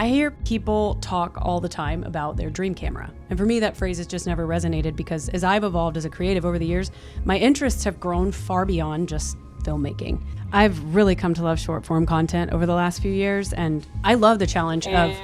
I hear people talk all the time about their dream camera. And for me, that phrase has just never resonated because as I've evolved as a creative over the years, my interests have grown far beyond just filmmaking. I've really come to love short form content over the last few years, and I love the challenge of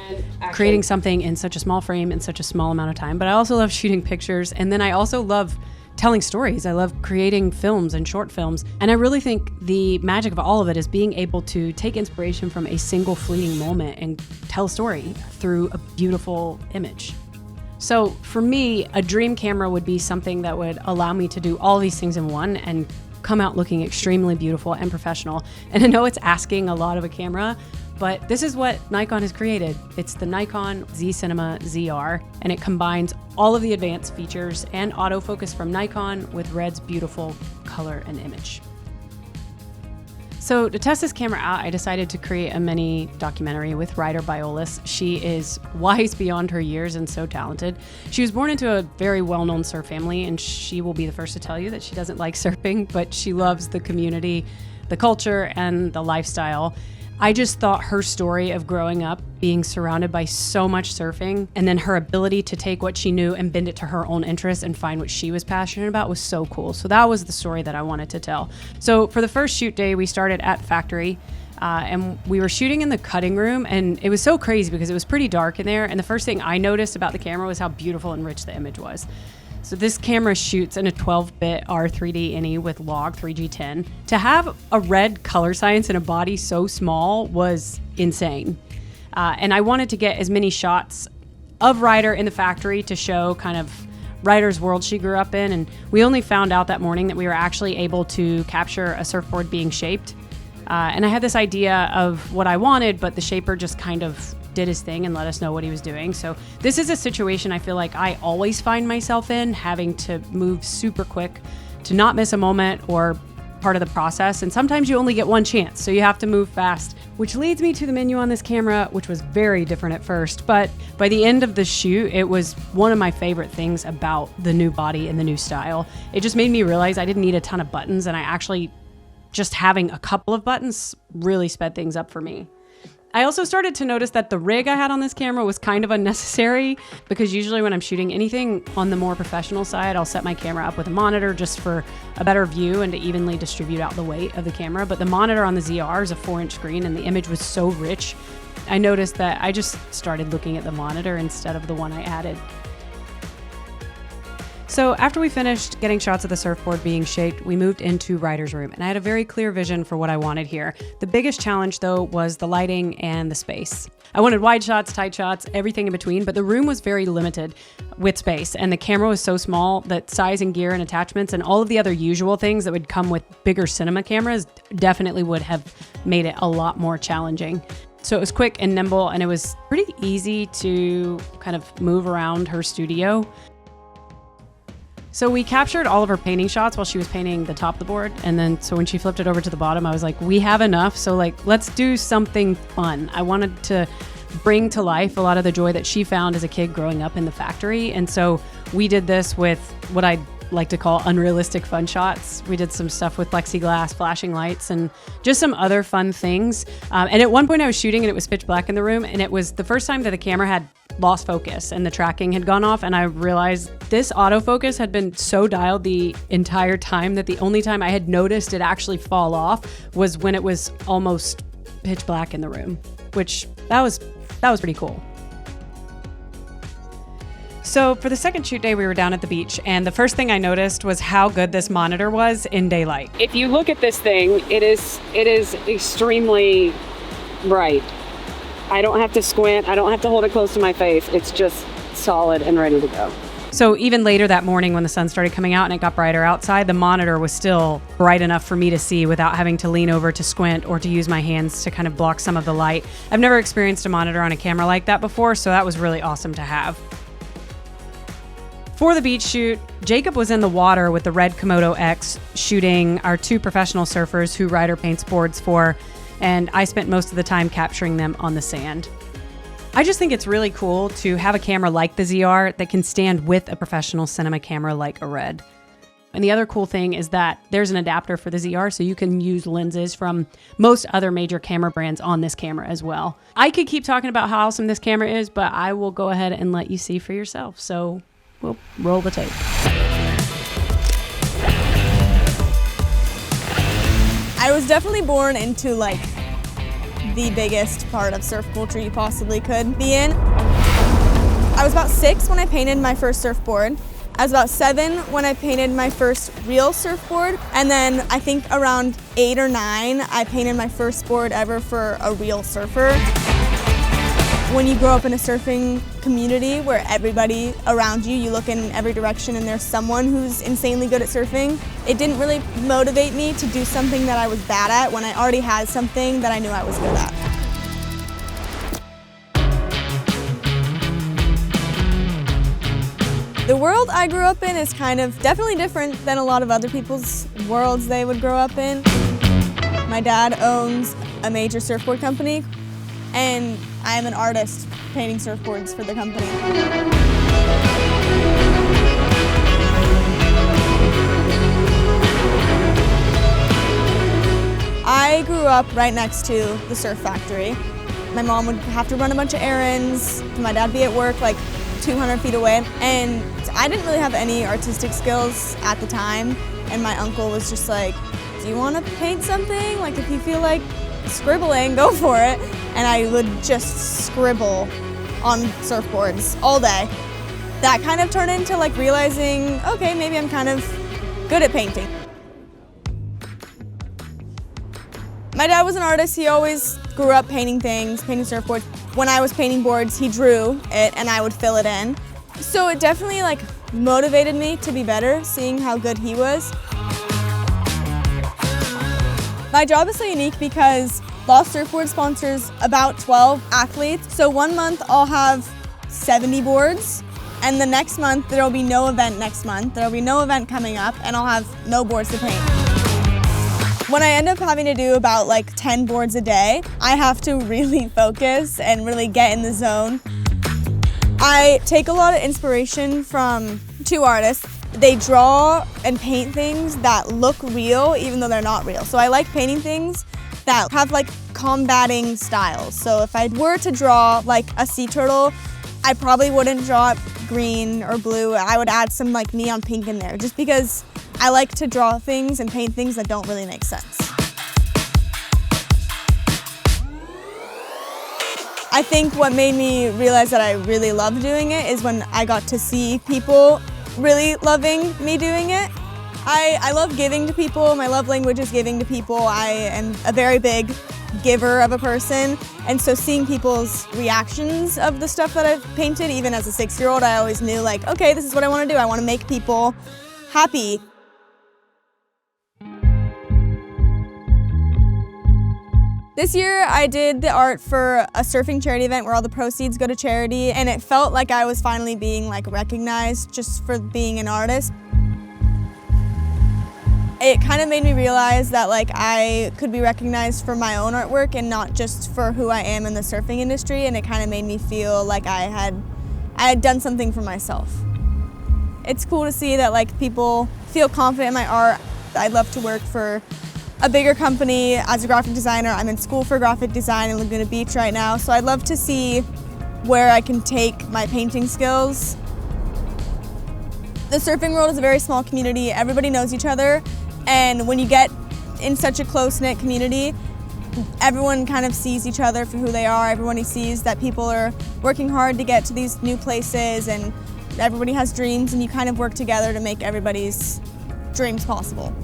creating something in such a small frame in such a small amount of time. But I also love shooting pictures, and then I also love telling stories. I love creating films and short films. And I really think the magic of all of it is being able to take inspiration from a single fleeting moment and tell a story through a beautiful image. So for me, a dream camera would be something that would allow me to do all these things in one and come out looking extremely beautiful and professional. And I know it's asking a lot of a camera, but this is what Nikon has created. It's the Nikon ZR, and it combines all of the advanced features and autofocus from Nikon with Red's beautiful color and image. So to test this camera out, I decided to create a mini documentary with Ryder Biolos. She is wise beyond her years and so talented. She was born into a very well-known surf family, and she will be the first to tell you that she doesn't like surfing, but she loves the community, the culture, and the lifestyle. I just thought her story of growing up, being surrounded by so much surfing, and then her ability to take what she knew and bend it to her own interests and find what she was passionate about was so cool. So that was the story that I wanted to tell. So for the first shoot day, we started at factory, and we were shooting in the cutting room, and it was so crazy because it was pretty dark in there. And the first thing I noticed about the camera was how beautiful and rich the image was. So this camera shoots in a 12-bit R3D NE with log 3G10. To have a red color science in a body so small was insane. And I wanted to get as many shots of Ryder in the factory to show kind of Ryder's world she grew up in. And we only found out that morning that we were actually able to capture a surfboard being shaped. And I had this idea of what I wanted, but the shaper just kind of did his thing and let us know what he was doing. So this is a situation I feel like I always find myself in, having to move super quick to not miss a moment or part of the process. And sometimes you only get one chance, so you have to move fast, which leads me to the menu on this camera, which was very different at first. But by the end of the shoot, it was one of my favorite things about the new body and the new style. It just made me realize I didn't need a ton of buttons, and I actually just having a couple of buttons really sped things up for me. I also started to notice that the rig I had on this camera was kind of unnecessary, because usually when I'm shooting anything on the more professional side, I'll set my camera up with a monitor just for a better view and to evenly distribute out the weight of the camera. But the monitor on the ZR is a 4-inch screen, and the image was so rich, I noticed that I just started looking at the monitor instead of the one I added. So after we finished getting shots of the surfboard being shaped, we moved into Ryder's room, and I had a very clear vision for what I wanted here. The biggest challenge, though, was the lighting and the space. I wanted wide shots, tight shots, everything in between, but the room was very limited with space, and the camera was so small that size and gear and attachments and all of the other usual things that would come with bigger cinema cameras definitely would have made it a lot more challenging. So it was quick and nimble, and it was pretty easy to kind of move around her studio. So we captured all of her painting shots while she was painting the top of the board. And then, so when she flipped it over to the bottom, I was like, we have enough. So like, let's do something fun. I wanted to bring to life a lot of the joy that she found as a kid growing up in the factory. And so we did this with what I like to call unrealistic fun shots. We did some stuff with plexiglass, flashing lights, and just some other fun things. And at one point I was shooting and it was pitch black in the room. And it was the first time that the camera had lost focus and the tracking had gone off, and I realized this autofocus had been so dialed the entire time that the only time I had noticed it actually fall off was when it was almost pitch black in the room, which that was pretty cool. So for the second shoot day, we were down at the beach, and the first thing I noticed was how good this monitor was in daylight. If you look at this thing, it is extremely bright. I don't have to squint. I don't have to hold it close to my face. It's just solid and ready to go. So even later that morning when the sun started coming out and it got brighter outside, the monitor was still bright enough for me to see without having to lean over to squint or to use my hands to kind of block some of the light. I've never experienced a monitor on a camera like that before, so that was really awesome to have. For the beach shoot, Jacob was in the water with the red Komodo X shooting our 2 professional surfers who Ryder paints boards for, and I spent most of the time capturing them on the sand. I just think it's really cool to have a camera like the ZR that can stand with a professional cinema camera like a Red. And the other cool thing is that there's an adapter for the ZR, so you can use lenses from most other major camera brands on this camera as well. I could keep talking about how awesome this camera is, but I will go ahead and let you see for yourself. So we'll roll the tape. I was definitely born into like the biggest part of surf culture you possibly could be in. I was about 6 when I painted my first surfboard. I was about 7 when I painted my first real surfboard. And then I think around 8 or 9, I painted my first board ever for a real surfer. When you grow up in a surfing community where everybody around you, you look in every direction and there's someone who's insanely good at surfing, it didn't really motivate me to do something that I was bad at when I already had something that I knew I was good at. The world I grew up in is kind of definitely different than a lot of other people's worlds they would grow up in. My dad owns a major surfboard company, and I am an artist painting surfboards for the company. I grew up right next to the surf factory. My mom would have to run a bunch of errands, my dad would be at work like 200 feet away, and I didn't really have any artistic skills at the time, and my uncle was just like, do you want to paint something? Like, if you feel like scribbling, go for it. And I would just scribble on surfboards all day. That kind of turned into like realizing, okay, maybe I'm kind of good at painting. My dad was an artist. He always grew up painting things, painting surfboards. When I was painting boards, he drew it and I would fill it in. So it definitely like motivated me to be better, seeing how good he was. My job is so unique because Lost Surfboard sponsors about 12 athletes. So one month I'll have 70 boards, and the next month there will be no event next month. There will be no event coming up, and I'll have no boards to paint. When I end up having to do about like 10 boards a day, I have to really focus and really get in the zone. I take a lot of inspiration from 2 artists. They draw and paint things that look real even though they're not real. So I like painting things that have like combating styles. So if I were to draw like a sea turtle, I probably wouldn't draw it green or blue. I would add some like neon pink in there just because I like to draw things and paint things that don't really make sense. I think what made me realize that I really love doing it is when I got to see people really loving me doing it. I love giving to people. My love language is giving to people. I am a very big giver of a person, and so seeing people's reactions of the stuff that I've painted, even as a 6-year-old, I always knew like, okay, this is what I want to do. I want to make people happy. This year I did the art for a surfing charity event where all the proceeds go to charity, and it felt like I was finally being like recognized just for being an artist. It kind of made me realize that like I could be recognized for my own artwork and not just for who I am in the surfing industry, and it kind of made me feel like I had done something for myself. It's cool to see that like people feel confident in my art. I'd love to work for a bigger company as a graphic designer. I'm in school for graphic design in Laguna Beach right now, so I'd love to see where I can take my painting skills. The surfing world is a very small community. Everybody knows each other, and when you get in such a close-knit community, everyone kind of sees each other for who they are. Everybody sees that people are working hard to get to these new places, and everybody has dreams, and you kind of work together to make everybody's dreams possible.